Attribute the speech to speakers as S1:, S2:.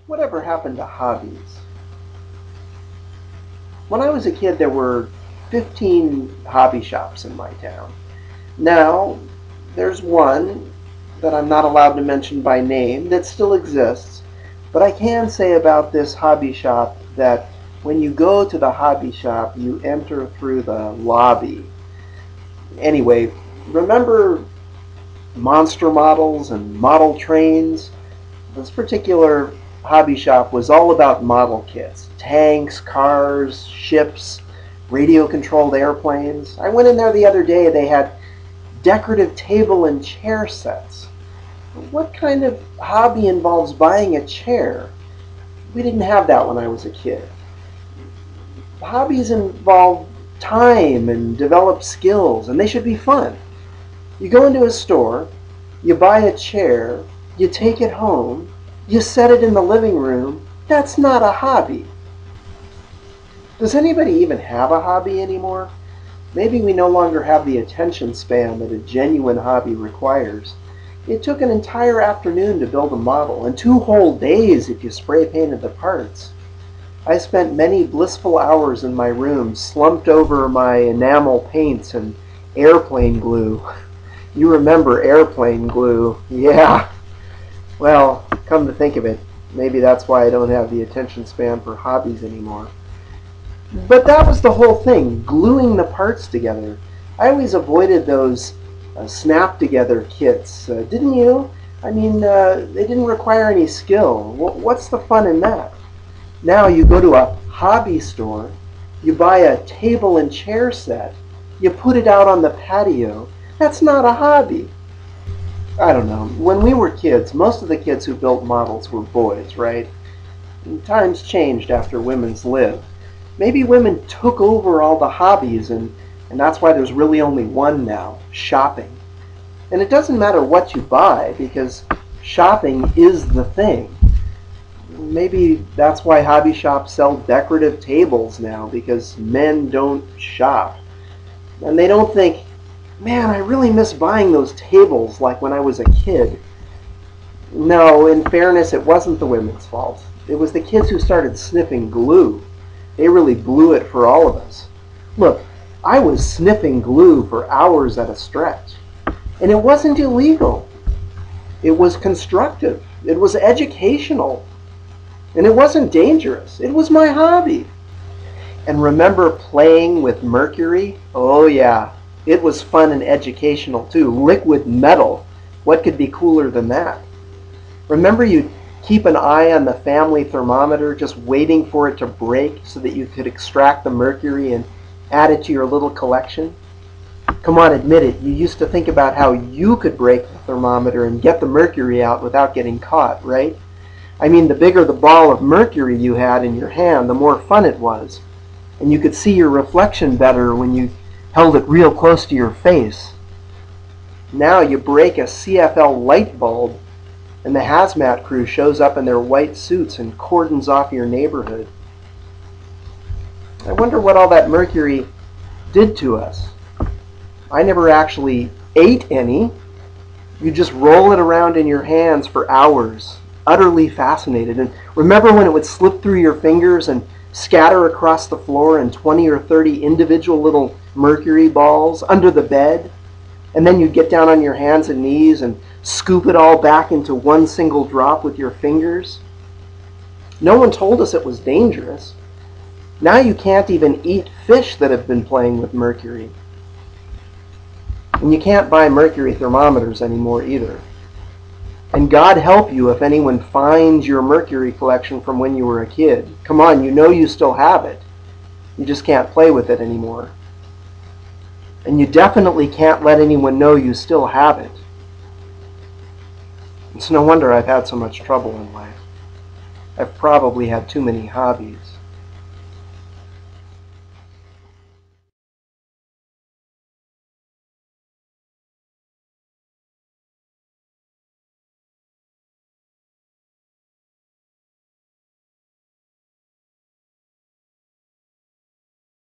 S1: Whatever happened to hobbies? When I was a kid, there were 15 hobby shops in my town. Now, there's one that I'm not allowed to mention by name that still exists, but I can say about this hobby shop that when you go to the hobby shop, you enter through the lobby. Anyway, remember monster models and model trains? This particular hobby shop was all about model kits: tanks, cars, ships, radio controlled airplanes. I went in there the other day. They had decorative table and chair sets. What kind of hobby involves buying a chair? We didn't have that when I was a kid. Hobbies involve time and develop skills, and they should be fun. You go into a store, you buy a chair, you take it home, you set it in the living room. That's not a hobby. Does anybody even have a hobby anymore? Maybe we no longer have the attention span that a genuine hobby requires. It took an entire afternoon to build a model, and 2 whole days if you spray painted the parts. I spent many blissful hours in my room, slumped over my enamel paints and airplane glue. You remember airplane glue? Yeah. Well, come to think of it, maybe that's why I don't have the attention span for hobbies anymore. But that was the whole thing, gluing the parts together. I always avoided those snap-together kits, didn't you? I mean, they didn't require any skill. What's the fun in that? Now you go to a hobby store, you buy a table and chair set, you put it out on the patio. That's not a hobby. I don't know. When we were kids, most of the kids who built models were boys, right? And times changed after women's lived. Maybe women took over all the hobbies, and that's why there's really only one now: shopping. And it doesn't matter what you buy, because shopping is the thing. Maybe that's why hobby shops sell decorative tables now, because men don't shop. And they don't think, man, I really miss buying those tables like when I was a kid. No, in fairness, it wasn't the women's fault. It was the kids who started sniffing glue. They really blew it for all of us. Look, I was sniffing glue for hours at a stretch. And it wasn't illegal. It was constructive. It was educational. And it wasn't dangerous. It was my hobby. And remember playing with mercury? Oh yeah, it was fun and educational too. Liquid metal. What could be cooler than that? Remember you'd keep an eye on the family thermometer, just waiting for it to break so that you could extract the mercury and add it to your little collection? Come on, admit it. You used to think about how you could break the thermometer and get the mercury out without getting caught, right? I mean, the bigger the ball of mercury you had in your hand, the more fun it was. And you could see your reflection better when you held it real close to your face. Now you break a CFL light bulb, and the hazmat crew shows up in their white suits and cordons off your neighborhood. I wonder what all that mercury did to us. I never actually ate any. You just roll it around in your hands for hours, utterly fascinated. And remember when it would slip through your fingers and scatter across the floor in 20 or 30 individual little mercury balls under the bed? And then you'd get down on your hands and knees and scoop it all back into one single drop with your fingers. No one told us it was dangerous. Now you can't even eat fish that have been playing with mercury. And you can't buy mercury thermometers anymore either. And God help you if anyone finds your mercury collection from when you were a kid. Come on, you know you still have it. You just can't play with it anymore. And you definitely can't let anyone know you still have it. It's no wonder I've had so much trouble in life. I've probably had too many hobbies.